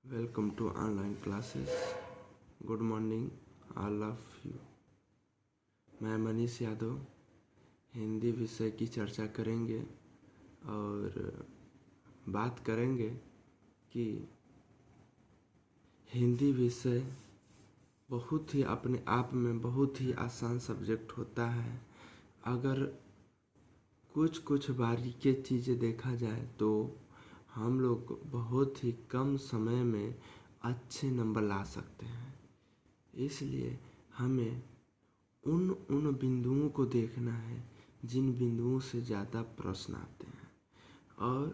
Welcome to online classes. Good morning all of you. मैं मनीष यादव हिंदी विषय की चर्चा करेंगे और बात करेंगे कि हिंदी विषय बहुत ही अपने आप में बहुत ही आसान सब्जेक्ट होता है। अगर कुछ कुछ बारीकी चीज़ें देखा जाए तो हम लोग बहुत ही कम समय में अच्छे नंबर ला सकते हैं। इसलिए हमें उन बिंदुओं को देखना है जिन बिंदुओं से ज़्यादा प्रश्न आते हैं, और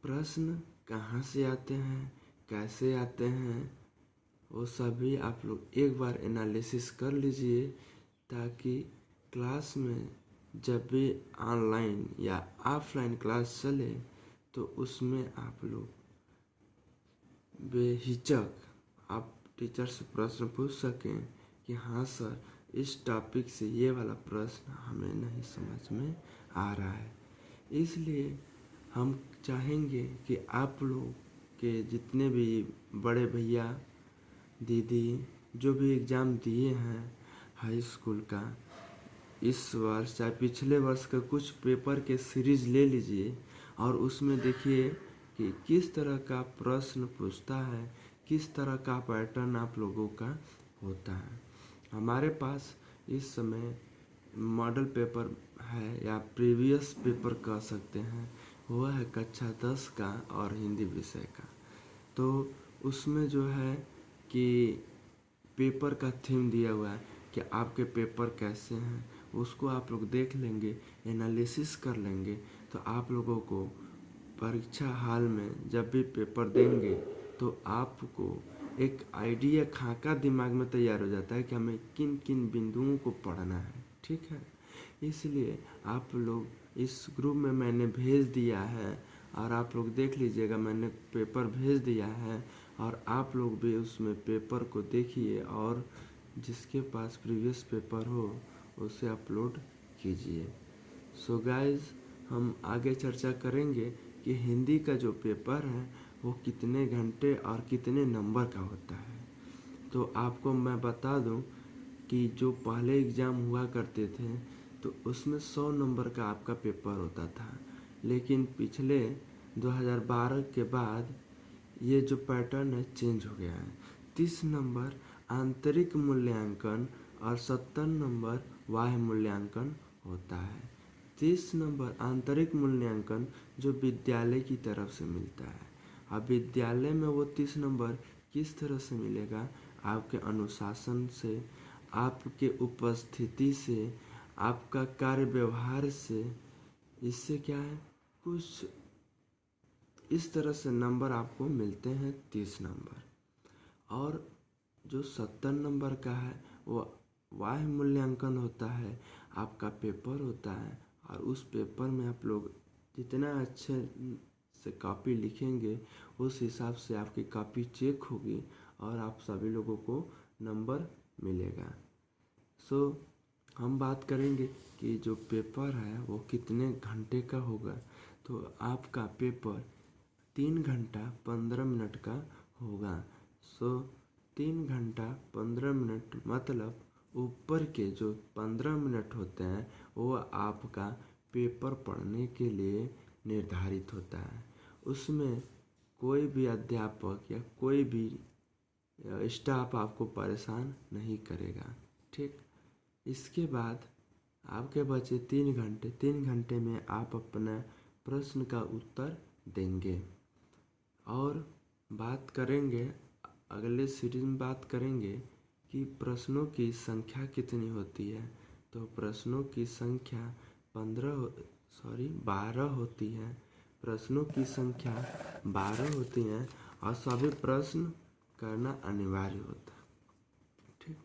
प्रश्न कहाँ से आते हैं, कैसे आते हैं, वो सभी आप लोग एक बार एनालिसिस कर लीजिए, ताकि क्लास में जब भी ऑनलाइन या ऑफलाइन क्लास चले तो उसमें आप लोग बेहिचक आप टीचर से प्रश्न पूछ सकें कि हाँ सर, इस टॉपिक से ये वाला प्रश्न हमें नहीं समझ में आ रहा है। इसलिए हम चाहेंगे कि आप लोग के जितने भी बड़े भैया दीदी जो भी एग्ज़ाम दिए हैं हाई स्कूल का, इस वर्ष चाहे पिछले वर्ष का कुछ पेपर के सीरीज़ ले लीजिए और उसमें देखिए कि किस तरह का प्रश्न पूछता है, किस तरह का पैटर्न आप लोगों का होता है। हमारे पास इस समय मॉडल पेपर है या प्रीवियस पेपर कह सकते हैं, वह है कक्षा 10 का और हिंदी विषय का। तो उसमें जो है कि पेपर का थीम दिया हुआ है कि आपके पेपर कैसे हैं, उसको आप लोग देख लेंगे, एनालिसिस कर लेंगे, तो आप लोगों को परीक्षा हाल में जब भी पेपर देंगे तो आपको एक आइडिया खाका दिमाग में तैयार हो जाता है कि हमें किन किन बिंदुओं को पढ़ना है। ठीक है, इसलिए आप लोग इस ग्रुप में मैंने भेज दिया है और आप लोग देख लीजिएगा, मैंने पेपर भेज दिया है और आप लोग भी उसमें पेपर को देखिए और जिसके पास प्रीवियस पेपर हो उसे अपलोड कीजिए। सो गाइज, हम आगे चर्चा करेंगे कि हिंदी का जो पेपर है वो कितने घंटे और कितने नंबर का होता है। तो आपको मैं बता दूं कि जो पहले एग्ज़ाम हुआ करते थे तो उसमें 100 नंबर का आपका पेपर होता था, लेकिन पिछले 2012 के बाद ये जो पैटर्न है चेंज हो गया है। 30 नंबर आंतरिक मूल्यांकन और 70 नंबर बाह्य मूल्यांकन होता है। 30 नंबर आंतरिक मूल्यांकन जो विद्यालय की तरफ से मिलता है। अब विद्यालय में वो 30 नंबर किस तरह से मिलेगा? आपके अनुशासन से, आपके उपस्थिति से, आपका कार्य व्यवहार से। इससे क्या है, कुछ इस तरह से नंबर आपको मिलते हैं 30 नंबर। और जो 70 नंबर का है वो बाह्य मूल्यांकन होता है, आपका पेपर होता है और उस पेपर में आप लोग जितना अच्छे से कॉपी लिखेंगे उस हिसाब से आपकी कॉपी चेक होगी और आप सभी लोगों को नंबर मिलेगा। सो हम बात करेंगे कि जो पेपर है वो कितने घंटे का होगा। तो आपका पेपर 3 घंटा 15 मिनट का होगा। सो 3 घंटा 15 मिनट मतलब ऊपर के जो 15 मिनट होते हैं वो आपका पेपर पढ़ने के लिए निर्धारित होता है। उसमें कोई भी अध्यापक या कोई भी स्टाफ आपको परेशान नहीं करेगा। ठीक, इसके बाद आपके बचे 3 घंटे। 3 घंटे में आप अपना प्रश्न का उत्तर देंगे और बात करेंगे, अगले सीरीज में बात करेंगे कि प्रश्नों की संख्या कितनी होती है। तो प्रश्नों की संख्या 12 होती है। प्रश्नों की संख्या 12 होती है और सभी प्रश्न करना अनिवार्य होता है। ठीक,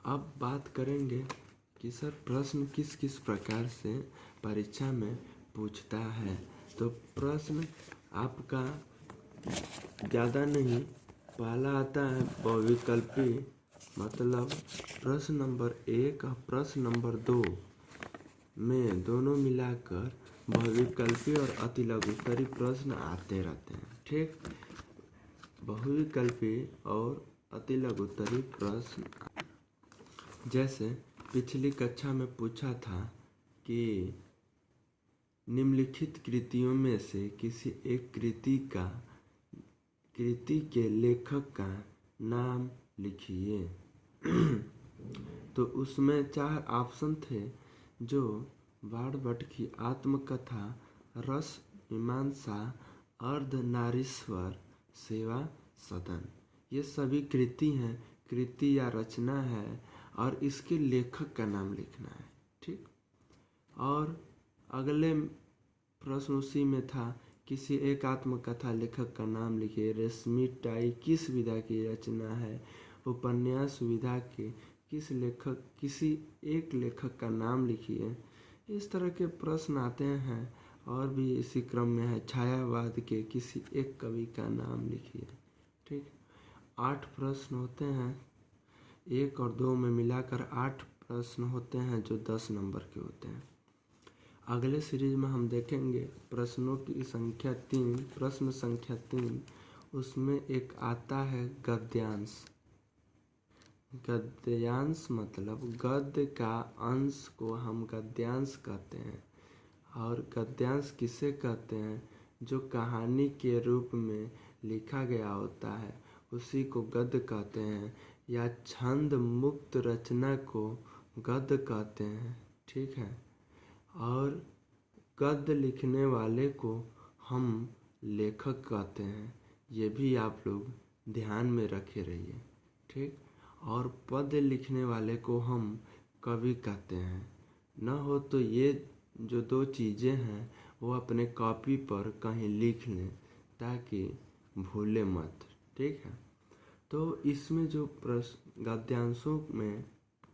अब बात करेंगे कि सर प्रश्न किस किस प्रकार से परीक्षा में पूछता है। तो प्रश्न आपका ज़्यादा नहीं, पहला आता है बहुविकल्पी, मतलब प्रश्न नंबर 1 और प्रश्न नंबर 2 में दोनों मिलाकर बहुविकल्पी और अतिलघु उत्तरीय प्रश्न आते रहते हैं। ठीक, बहुविकल्पी और अतिलघुत्तरीय प्रश्न। जैसे पिछली कक्षा में पूछा था कि निम्नलिखित कृतियों में से किसी एक कृति के लेखक का नाम लिखिए। तो उसमें 4 ऑप्शन थे, जो बाणभट्ट की आत्मकथा, रस मीमांसा, अर्धनारीश्वर, सेवा सदन। ये सभी कृति हैं, कृति या रचना है, और इसके लेखक का नाम लिखना है। ठीक। और अगले प्रश्न उसी में था, किसी एक आत्मकथा लेखक का नाम लिखिए। रेशमी टाई किस विधा की रचना है? उपन्यास विधा के किसी एक लेखक का नाम लिखिए। इस तरह के प्रश्न आते हैं। और भी इसी क्रम में है, छायावाद के किसी एक कवि का नाम लिखिए। ठीक। 8 प्रश्न होते हैं, 1 और 2 में मिलाकर 8 प्रश्न होते हैं, जो 10 नंबर के होते हैं। अगले सीरीज में हम देखेंगे प्रश्नों की संख्या 3, प्रश्न संख्या 3। उसमें एक आता है गद्यांश। गद्यांश मतलब गद्य का अंश को हम गद्यांश कहते हैं। और गद्यांश किसे कहते हैं? जो कहानी के रूप में लिखा गया होता है उसी को गद्य कहते हैं, या छंद मुक्त रचना को गद्य कहते हैं। ठीक है। और गद्य लिखने वाले को हम लेखक कहते हैं। ये भी आप लोग ध्यान में रखे रहिए। ठीक। और पद्य लिखने वाले को हम कवि कहते हैं। न हो तो ये जो 2 चीज़ें हैं वो अपने कॉपी पर कहीं लिख लें, ताकि भूले मत। ठीक है। तो इसमें जो गद्यांशों में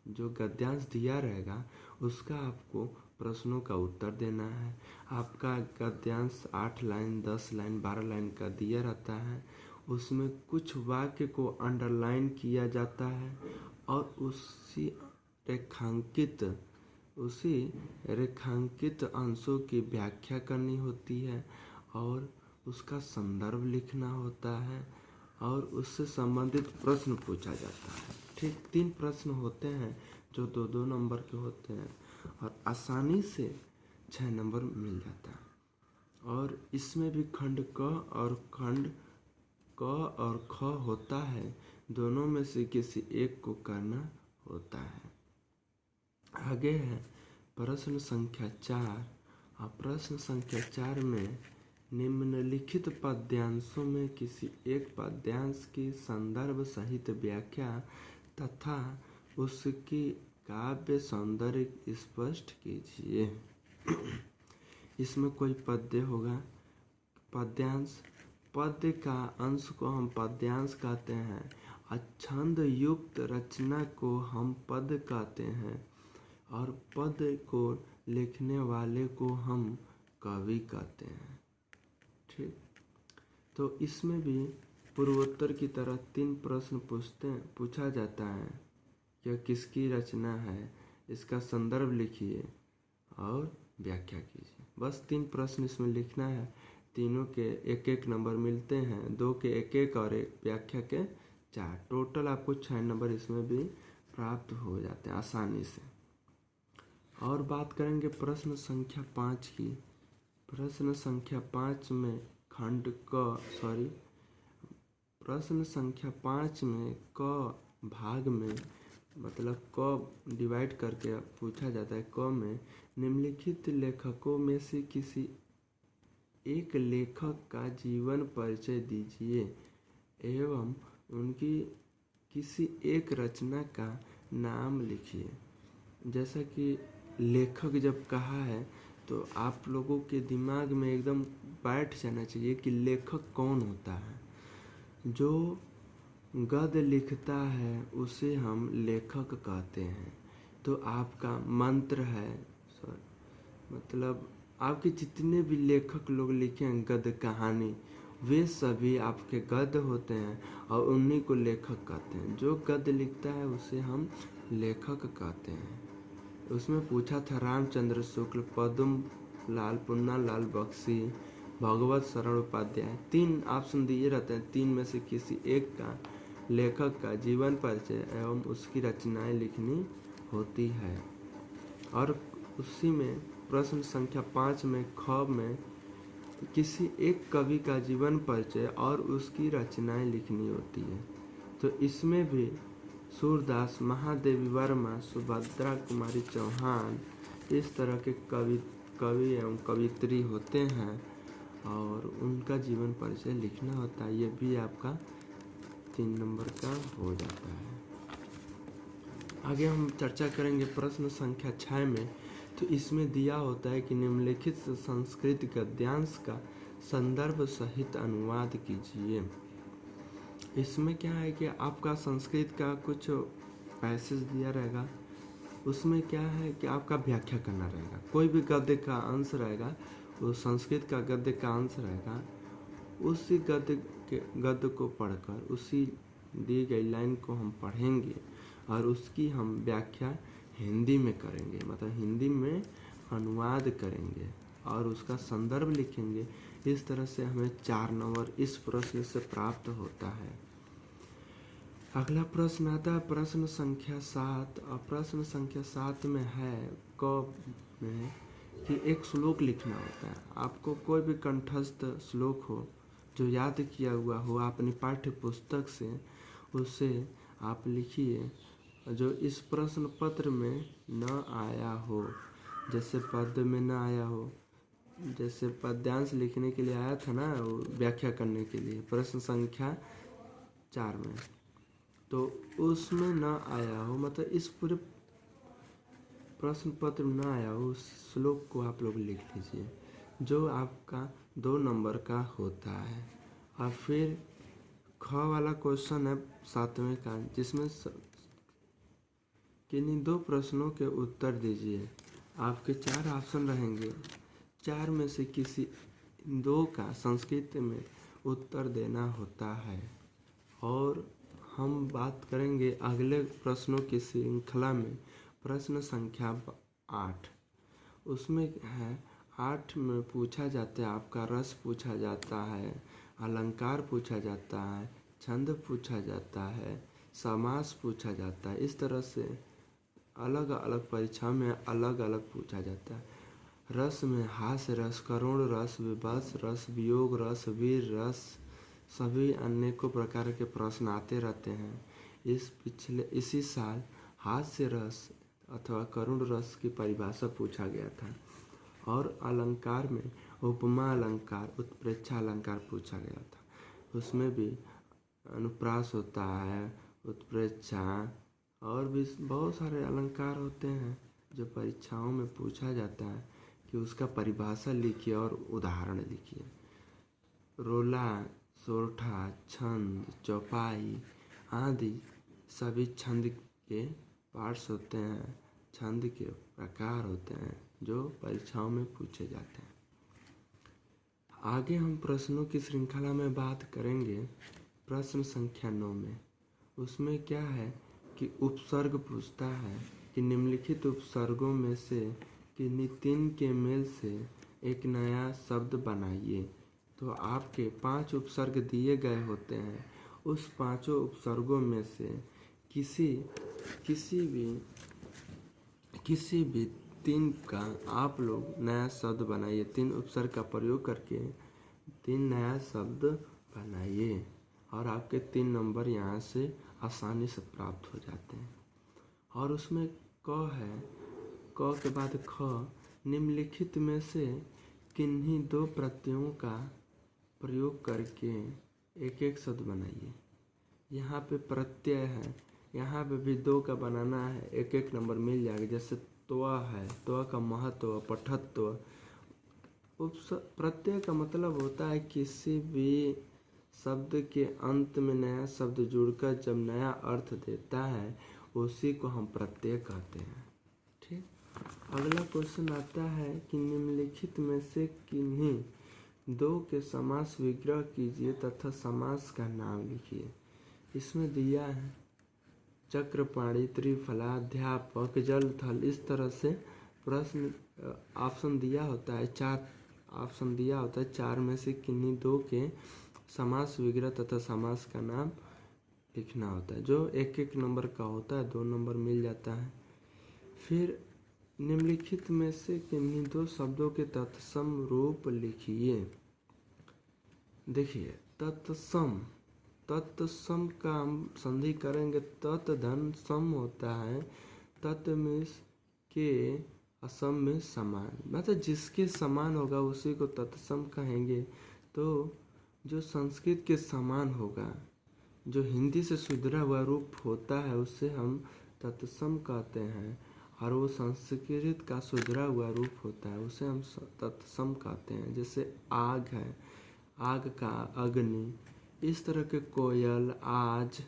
जो गद्यांश दिया रहेगा उसका आपको प्रश्नों का उत्तर देना है। आपका गद्यांश 8 लाइन, 10 लाइन, 12 लाइन का दिया रहता है। उसमें कुछ वाक्य को अंडरलाइन किया जाता है और उसी रेखांकित अंशों की व्याख्या करनी होती है, और उसका संदर्भ लिखना होता है, और उससे संबंधित प्रश्न पूछा जाता है। ठीक। 3 प्रश्न होते हैं जो 2-2 नंबर के होते हैं, और आसानी से 6 नंबर मिल जाता है। और इसमें भी खंड क और ख होता है, दोनों में से किसी एक को करना होता है। आगे है प्रश्न संख्या 4। और प्रश्न संख्या 4 में निम्नलिखित पद्यांशों में किसी एक पद्यांश की संदर्भ सहित व्याख्या तथा उसकी काव्य सौंदर्य स्पष्ट कीजिए। इसमें कोई पद्य होगा। पद्य का अंश को हम पद्यांश कहते हैं, और छंद युक्त रचना को हम पद्य कहते हैं, और पद्य को लिखने वाले को हम कवि कहते हैं। ठीक। तो इसमें भी पूर्वोत्तर की तरह 3 प्रश्न पूछा जाता है। यह किसकी रचना है, इसका संदर्भ लिखिए और व्याख्या कीजिए। बस 3 प्रश्न इसमें लिखना है। तीनों के 1-1 नंबर मिलते हैं, 2 के 1-1 और व्याख्या के 4। टोटल आपको 6 नंबर इसमें भी प्राप्त हो जाते हैं आसानी से। और बात करेंगे प्रश्न संख्या 5 की। प्रश्न संख्या 5 में प्रश्न संख्या 5 में क भाग में मतलब क डिवाइड करके पूछा जाता है। क में निम्नलिखित लेखकों में से किसी एक लेखक का जीवन परिचय दीजिए एवं उनकी किसी एक रचना का नाम लिखिए। जैसा कि लेखक जब कहा है तो आप लोगों के दिमाग में एकदम बैठ जाना चाहिए कि लेखक कौन होता है। जो गद्य लिखता है उसे हम लेखक कहते हैं। तो आपका मंत्र है, मतलब आपके जितने भी लेखक लोग लिखे हैं गद्य कहानी, वे सभी आपके गद्य होते हैं और उन्हीं को लेखक कहते हैं। जो गद्य लिखता है उसे हम लेखक कहते हैं। उसमें पूछा था रामचंद्र शुक्ल, पद्म लाल, पुन्ना लाल बख्शी, भगवत शरण उपाध्याय। 3 ऑप्शन दिए रहते हैं, 3 में से किसी एक का लेखक का जीवन परिचय एवं उसकी रचनाएं लिखनी होती है। और उसी में प्रश्न संख्या 5 में ख में किसी एक कवि का जीवन परिचय और उसकी रचनाएं लिखनी होती है। तो इसमें भी सूरदास, महादेवी वर्मा, सुभद्रा कुमारी चौहान इस तरह के कवि एवं कवित्री होते हैं और उनका जीवन परिचय लिखना होता है। ये भी आपका 3 नंबर का हो जाता है। आगे हम चर्चा करेंगे प्रश्न संख्या 6 में। तो इसमें दिया होता है कि निम्नलिखित संस्कृत गद्यांश का संदर्भ सहित अनुवाद कीजिए। इसमें क्या है कि आपका संस्कृत का कुछ पैसेज दिया रहेगा, उसमें क्या है कि आपका व्याख्या करना रहेगा। कोई भी गद्य का अंश रहेगा, वो संस्कृत का गद्य का अंश रहेगा, उसी गद्य को पढ़कर उसी दी गई लाइन को हम पढ़ेंगे और उसकी हम व्याख्या हिंदी में करेंगे, मतलब हिंदी में अनुवाद करेंगे और उसका संदर्भ लिखेंगे। इस तरह से हमें 4 नंबर इस प्रश्न से प्राप्त होता है। अगला प्रश्न आता है प्रश्न संख्या 7। और प्रश्न संख्या 7 में है क में कि एक श्लोक लिखना होता है। आपको कोई भी कंठस्थ श्लोक हो जो याद किया हुआ हो अपनी पाठ्य पुस्तक से, उसे आप लिखिए जो इस प्रश्न पत्र में न आया हो। जैसे पद्य में न आया हो, जैसे पद्यांश लिखने के लिए आया था ना, वो व्याख्या करने के लिए प्रश्न संख्या 4 में, तो उसमें न आया हो, मतलब इस पूरे प्रश्न पत्र में न आया हो, उस श्लोक को आप लोग लिख लीजिए जो आपका 2 नंबर का होता है। और फिर ख वाला क्वेश्चन है 7वें का, जिसमें किन्हीं 2 प्रश्नों के उत्तर दीजिए। आपके 4 ऑप्शन रहेंगे, 4 में से किसी 2 का संस्कृत में उत्तर देना होता है। और हम बात करेंगे अगले प्रश्नों की श्रृंखला में प्रश्न संख्या 8। उसमें है 8 में पूछा जाता है आपका रस पूछा जाता है, अलंकार पूछा जाता है, छंद पूछा जाता है, समास पूछा जाता है। इस तरह से अलग अलग परीक्षा में अलग अलग पूछा जाता है। रस में हास्य रस, करुण रस, विभत्स रस, वियोग रस, वीर रस, सभी अनेकों प्रकार के प्रश्न आते रहते हैं। इसी साल हास्य रस अथवा करुण रस की परिभाषा पूछा गया था। और अलंकार में उपमा अलंकार, उत्प्रेक्षा अलंकार पूछा गया था। उसमें भी अनुप्रास होता है, उत्प्रेक्षा और भी बहुत सारे अलंकार होते हैं जो परीक्षाओं में पूछा जाता है कि उसका परिभाषा लिखिए और उदाहरण लिखिए। रोला, सोरठा, छंद, चौपाई आदि सभी छंद के पार्ट्स होते हैं, छंद के प्रकार होते हैं जो परीक्षाओं में पूछे जाते हैं। आगे हम प्रश्नों की श्रृंखला में बात करेंगे प्रश्न संख्या 9 में। उसमें क्या है कि उपसर्ग पूछता है कि निम्नलिखित उपसर्गों में से किन्हीं 3 के मेल से एक नया शब्द बनाइए। तो आपके 5 उपसर्ग दिए गए होते हैं, उस 5 उपसर्गों में से किसी भी 3 का आप लोग नया शब्द बनाइए। 3 उपसर्ग का प्रयोग करके 3 नया शब्द बनाइए और आपके 3 नंबर यहाँ से आसानी से प्राप्त हो जाते हैं। और उसमें क है, क के बाद ख, निम्नलिखित में से किन्हीं 2 प्रत्ययों का प्रयोग करके एक एक शब्द बनाइए। यहाँ पे प्रत्यय है, यहाँ पे भी 2 का बनाना है, एक एक नंबर मिल जाएगा। जैसे त्वा है, त्वा का महत्व, पठत्व। प्रत्यय का मतलब होता है किसी भी शब्द के अंत में नया शब्द जुड़कर जब नया अर्थ देता है उसी को हम प्रत्यय कहते हैं। ठीक, अगला क्वेश्चन आता है कि निम्नलिखित में से किन्हीं 2 के समास विग्रह कीजिए तथा समास का नाम लिखिए। इसमें दिया है चक्रपाणी, त्रिफला, अध्यापक, जल थल। इस तरह से प्रश्न ऑप्शन दिया होता है, 4 ऑप्शन दिया होता है, 4 में से किन्हीं 2 के समास विग्रह तथा समास का नाम लिखना होता है। जो 1-1 नंबर का होता है, 2 नंबर मिल जाता है। फिर निम्नलिखित में से किन्हीं 2 शब्दों के तत्सम रूप लिखिए। देखिए, तत्सम का हम संधि करेंगे, तत् धन सम होता है, तत् में के असम में समान, मतलब जिसके समान होगा उसी को तत्सम कहेंगे। तो जो संस्कृत के समान होगा, जो हिंदी से सुधरा हुआ रूप होता है, उससे हम तत्सम कहते हैं, और वो संस्कृत का सुधरा हुआ रूप होता है, उसे हम तत्सम कहते हैं। जैसे आग है, आग का अग्नि, इस तरह के कोयल, आज,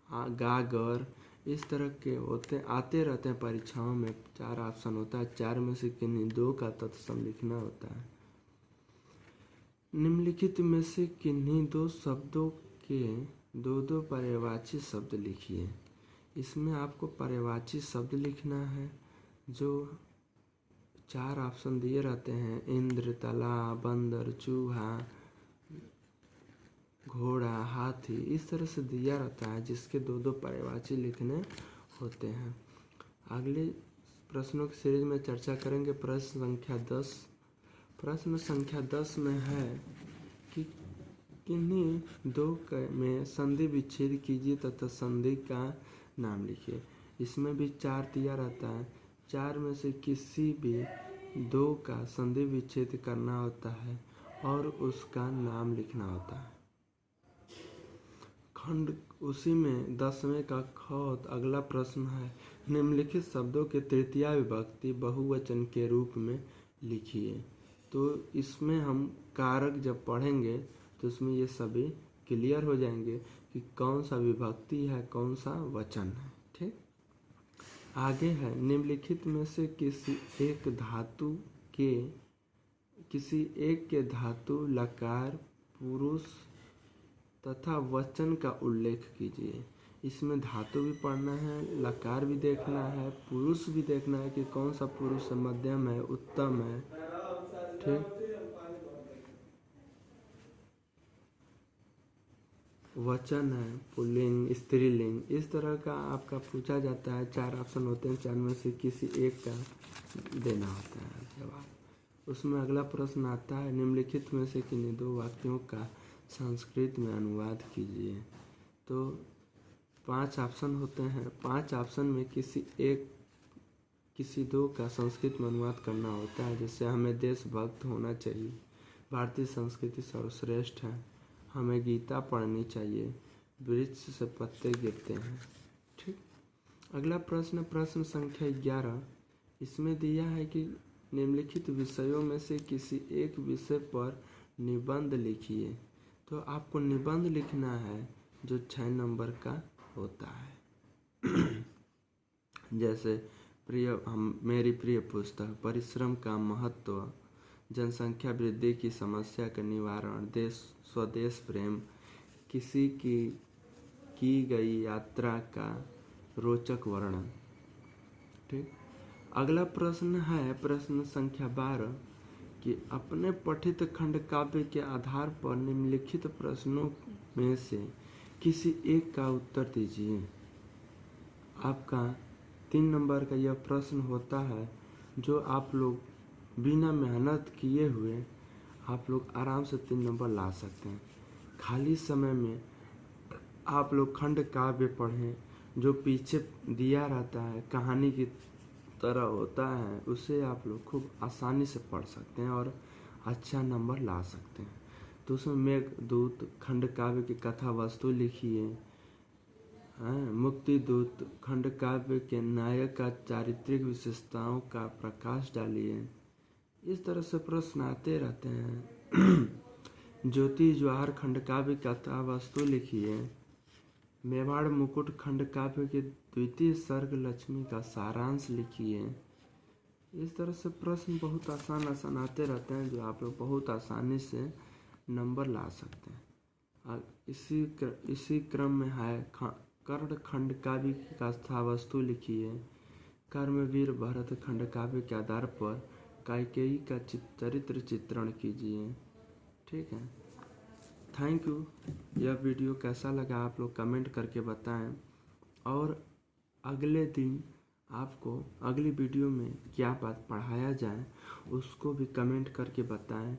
गागर, इस तरह के होते आते रहते हैं परीक्षाओं में। 4 ऑप्शन होता है, 4 में से किन्हीं 2 का तत्सम लिखना होता है। निम्नलिखित में से किन्हीं 2 शब्दों के 2-2 पर्यायवाची शब्द लिखिए। इसमें आपको पर्यायवाची शब्द लिखना है। जो 4 ऑप्शन दिए रहते हैं, इंद्र, तालाब, बंदर, चूहा, घोड़ा, हाथी, इस तरह से दिया रहता है, जिसके 2-2 पर्यायवाची लिखने होते हैं। अगले प्रश्नों की सीरीज में चर्चा करेंगे। प्रश्न संख्या 10। प्रश्न संख्या 10 में है कि किन्हीं 2 में संधि विच्छेद कीजिए तथा संधि का नाम लिखिए। इसमें भी 4 दिया रहता है, 4 में से किसी भी 2 का संधि विच्छेद करना होता है और उसका नाम लिखना होता है। खंड उसी में 10वें का ख। अगला प्रश्न है, निम्नलिखित शब्दों के तृतीया विभक्ति बहुवचन के रूप में लिखिए। तो इसमें हम कारक जब पढ़ेंगे तो इसमें ये सभी क्लियर हो जाएंगे कि कौन सा विभक्ति है, कौन सा वचन है। ठीक, आगे है, निम्नलिखित में से किसी एक के धातु लकार पुरुष तथा वचन का उल्लेख कीजिए। इसमें धातु भी पढ़ना है, लकार भी देखना है, पुरुष भी देखना है कि कौन सा पुरुष मध्यम है, उत्तम है। ठीक, वचन है, पुल्लिंग, स्त्रीलिंग, इस तरह का आपका पूछा जाता है। 4 ऑप्शन होते हैं, 4 में से किसी एक का देना होता है जवाब। उसमें अगला प्रश्न आता है, निम्नलिखित में से किन्हीं 2 वाक्यों का संस्कृत में अनुवाद कीजिए। तो 5 ऑप्शन होते हैं, 5 ऑप्शन में किसी 2 का संस्कृत में अनुवाद करना होता है। जैसे हमें देशभक्त होना चाहिए, भारतीय संस्कृति सर्वश्रेष्ठ है, हमें गीता पढ़नी चाहिए, वृक्ष से पत्ते गिरते हैं। ठीक, अगला प्रश्न संख्या 11। इसमें दिया है कि निम्नलिखित विषयों में से किसी एक विषय पर निबंध लिखिए। तो आपको निबंध लिखना है जो 6 नंबर का होता है। जैसे मेरी प्रिय पुस्तक, परिश्रम का महत्व, जनसंख्या वृद्धि की समस्या का निवारण, स्वदेश प्रेम, किसी की गई यात्रा का रोचक वर्णन। ठीक, अगला प्रश्न है प्रश्न संख्या 12 कि अपने पठित खंड काव्य के आधार पर निम्नलिखित प्रश्नों में से किसी एक का उत्तर दीजिए। आपका 3 नंबर का यह प्रश्न होता है, जो आप लोग बिना मेहनत किए हुए आप लोग आराम से 3 नंबर ला सकते हैं। खाली समय में आप लोग खंड काव्य पढ़ें, जो पीछे दिया रहता है कहानी की तरह होता है, उसे आप लोग खूब आसानी से पढ़ सकते हैं और अच्छा नंबर ला सकते हैं। तो उसमें मेघदूत खंड काव्य की कथा वस्तु लिखिए। मुक्तिदूत खंड काव्य के नायक का चारित्रिक विशेषताओं का प्रकाश डालिए। इस तरह से प्रश्न आते रहते हैं। ज्योति ज्वार खंड काव्य कथा वस्तु लिखिए। मेवाड़ मुकुट खंड काव्य के द्वितीय सर्ग लक्ष्मी का सारांश लिखिए। इस तरह से प्रश्न बहुत आसान आते रहते हैं, जो आप लोग बहुत आसानी से नंबर ला सकते हैं। इसी क्रम में है कर्ण खंड काव्य की कथा वस्तु लिखिए। कर्मवीर भरत खंड काव्य के आधार पर कैकेयी का चरित्र चित्रण कीजिए। ठीक है, थैंक यू। यह वीडियो कैसा लगा आप लोग कमेंट करके बताएं, और अगले दिन आपको अगली वीडियो में क्या बात पढ़ाया जाए उसको भी कमेंट करके बताएं,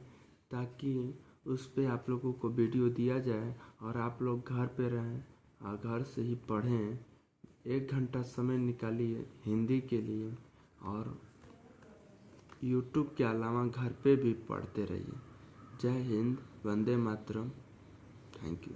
ताकि उस पे आप लोगों को वीडियो दिया जाए और आप लोग घर पे रहें और घर से ही पढ़ें। 1 घंटा समय निकालिए हिंदी के लिए, और यूट्यूब के अलावा घर पे भी पढ़ते रहिए। जय हिंद, वंदे मातरम। Thank you.